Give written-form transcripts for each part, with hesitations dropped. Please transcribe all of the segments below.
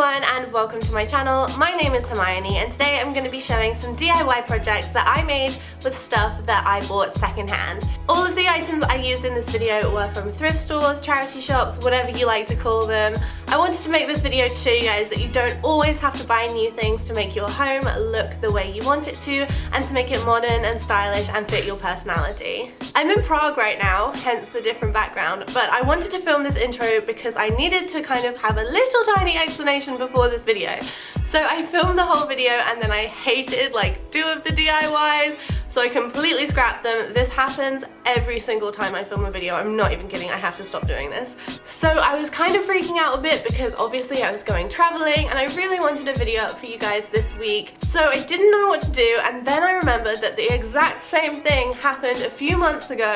everyone and welcome to my channel. My name is Hermione and today I'm going to be showing some DIY projects that I made with stuff that I bought secondhand. All of the items I used in this video were from thrift stores, charity shops, whatever you like to call them. I wanted to make this video to show you guys that you don't always have to buy new things to make your home look the way you want it to and to make it modern and stylish and fit your personality. I'm in Prague right now, hence the different background, but I wanted to film this intro because I needed to kind of have a little tiny explanation before this video. So I filmed the whole video and then I hated like 2 of the DIYs, so I completely scrapped them. This happens every single time I film a video. I'm not even kidding, I have to stop doing this. So I was kind of freaking out a bit because obviously I was going traveling and I really wanted a video up for you guys this week. So I didn't know what to do, and then I remembered that the exact same thing happened a few months ago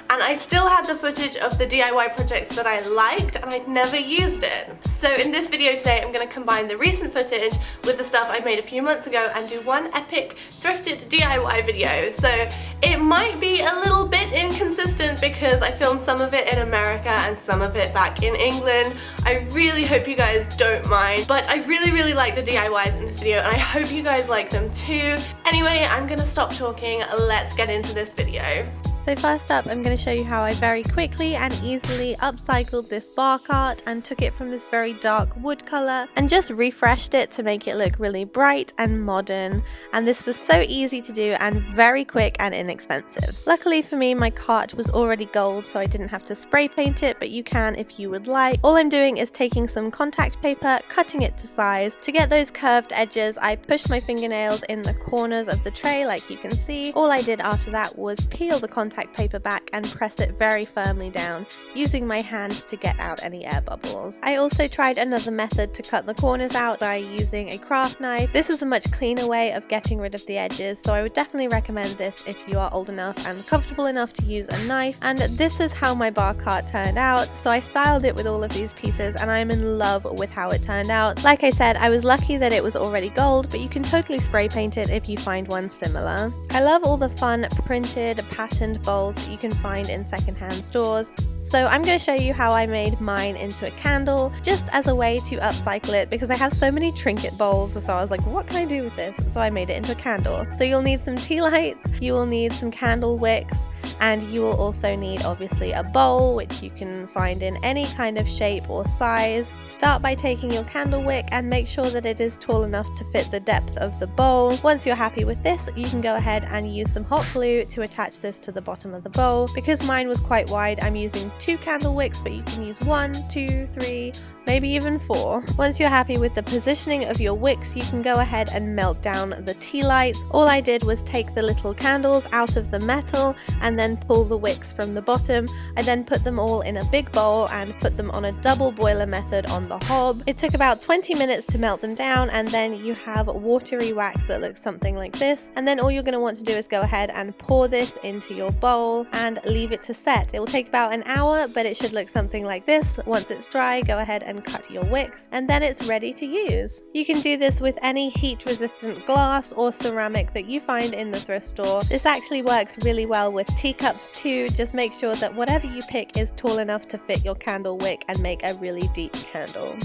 and I still had the footage of the DIY projects that I liked and I'd never used it. So in this video today I'm going to combine the recent footage with the stuff I made a few months ago and do one epic thrifted DIY video. So it might be a little bit inconsistent because I filmed some of it in America and some of it back in England. I really hope you guys don't mind, but I really like the DIYs in this video and I hope you guys like them too. Anyway, I'm gonna stop talking, let's get into this video. So first up, I'm going to show you how I very quickly and easily upcycled this bar cart and took it from this very dark wood colour and just refreshed it to make it look really bright and modern. And this was so easy to do and very quick and inexpensive. Luckily for me, my cart was already gold, so I didn't have to spray paint it, but you can if you would like. All I'm doing is taking some contact paper, cutting it to size. To get those curved edges, I pushed my fingernails in the corners of the tray like you can see. All I did after that was peel the contact paper back and press it very firmly down, using my hands to get out any air bubbles. I also tried another method to cut the corners out by using a craft knife. This was a much cleaner way of getting rid of the edges, so I would definitely recommend this if you are old enough and comfortable enough to use a knife. And this is how my bar cart turned out. So I styled it with all of these pieces and I'm in love with how it turned out. Like I said, I was lucky that it was already gold, but you can totally spray paint it if you find one similar. I love all the fun printed, patterned bowls that you can find in secondhand stores. So I'm going to show you how I made mine into a candle, just as a way to upcycle it because I have so many trinket bowls, so I was like, what can I do with this? So I made it into a candle. So you'll need some tea lights, you will need some candle wicks, and you will also need obviously a bowl, which you can find in any kind of shape or size. Start by taking your candle wick and make sure that it is tall enough to fit the depth of the bowl. Once you're happy with this, you can go ahead and use some hot glue to attach this to the bottom of the bowl. Because mine was quite wide, I'm using 2 candle wicks, but you can use 1, 2, 3, maybe even 4. Once you're happy with the positioning of your wicks, you can go ahead and melt down the tea lights. All I did was take the little candles out of the metal and then pull the wicks from the bottom. I then put them all in a big bowl and put them on a double boiler method on the hob. It took about 20 minutes to melt them down, and then you have watery wax that looks something like this. And then all you're going to want to do is go ahead and pour this into your bowl and leave it to set. It will take about an hour, but it should look something like this. Once it's dry, go ahead and cut your wicks and then it's ready to use. You can do this with any heat resistant glass or ceramic that you find in the thrift store. This actually works really well with teacups too. Just make sure that whatever you pick is tall enough to fit your candle wick and make a really deep candle.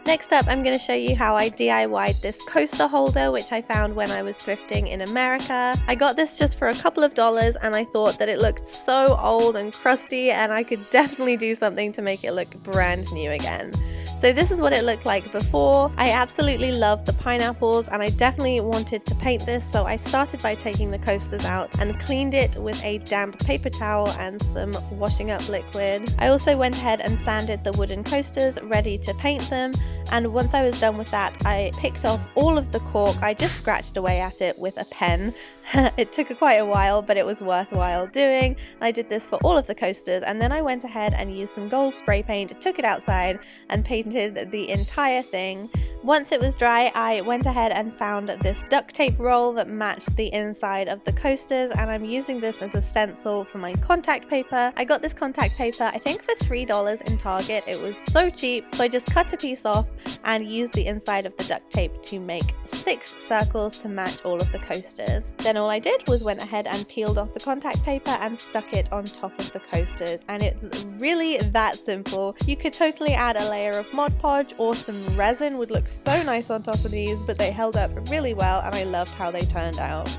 Next up, I'm going to show you how I DIY'd this coaster holder, which I found when I was thrifting in America. I got this just for a couple of dollars and I thought that it looked so old and crusty and I could definitely do something to make it look brand new again. So this is what it looked like before. I absolutely loved the pineapples and I definitely wanted to paint this, so I started by taking the coasters out and cleaned it with a damp paper towel and some washing up liquid. I also went ahead and sanded the wooden coasters ready to paint them, and once I was done with that, I picked off all of the cork. I just scratched away at it with a pen. It took quite a while, but it was worthwhile doing. I did this for all of the coasters, and then I went ahead and used some gold spray paint, took it outside and painted the entire thing. Once it was dry, I went ahead and found this duct tape roll that matched the inside of the coasters, and I'm using this as a stencil for my contact paper. I got this contact paper I think for $3 in Target. It was so cheap, so I just cut a piece off and used the inside of the duct tape to make 6 circles to match all of the coasters. Then all I did was went ahead and peeled off the contact paper and stuck it on top of the coasters, and it's really that simple. You could totally add a layer of Mod Podge or some resin, would look so nice on top of these, but they held up really well and I loved how they turned out.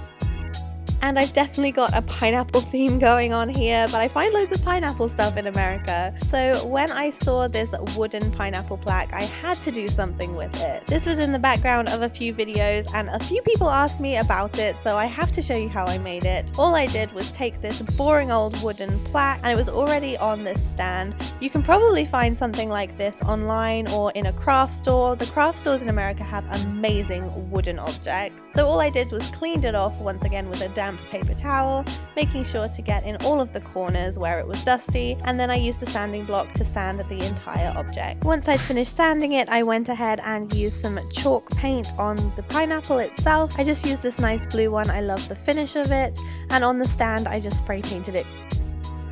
And I've definitely got a pineapple theme going on here, but I find loads of pineapple stuff in America. So when I saw this wooden pineapple plaque, I had to do something with it. This was in the background of a few videos and a few people asked me about it, so I have to show you how I made it. All I did was take this boring old wooden plaque, and it was already on this stand. You can probably find something like this online or in a craft store. The craft stores in America have amazing wooden objects. So all I did was cleaned it off once again with a damp paper towel, making sure to get in all of the corners where it was dusty, and then I used a sanding block to sand the entire object. Once I'd finished sanding it, I went ahead and used some chalk paint on the pineapple itself. I just used this nice blue one, I love the finish of it, and on the stand I just spray painted it.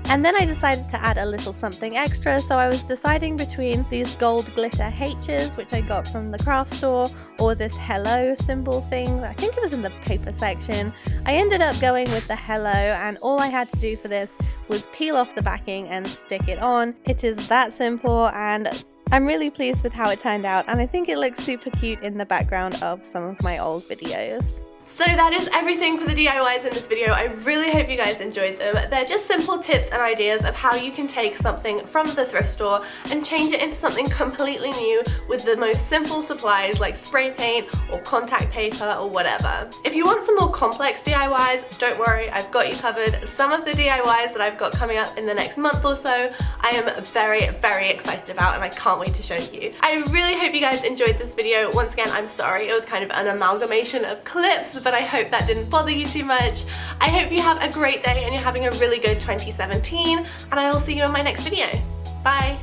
And then I decided to add a little something extra, so I was deciding between these gold glitter H's, which I got from the craft store, or this hello symbol thing. I think it was in the paper section. I ended up going with the hello, and all I had to do for this was peel off the backing and stick it on. It is that simple, and I'm really pleased with how it turned out, and I think it looks super cute in the background of some of my old videos. So that is everything for the DIYs in this video. I really hope you guys enjoyed them. They're just simple tips and ideas of how you can take something from the thrift store and change it into something completely new with the most simple supplies like spray paint or contact paper or whatever. If you want some more complex DIYs, don't worry, I've got you covered. Some of the DIYs that I've got coming up in the next month or so, I am very, very excited about, and I can't wait to show you. I really hope you guys enjoyed this video. Once again, I'm sorry, it was kind of an amalgamation of clips, but I hope that didn't bother you too much. I hope you have a great day and you're having a really good 2017, and I will see you in my next video. Bye!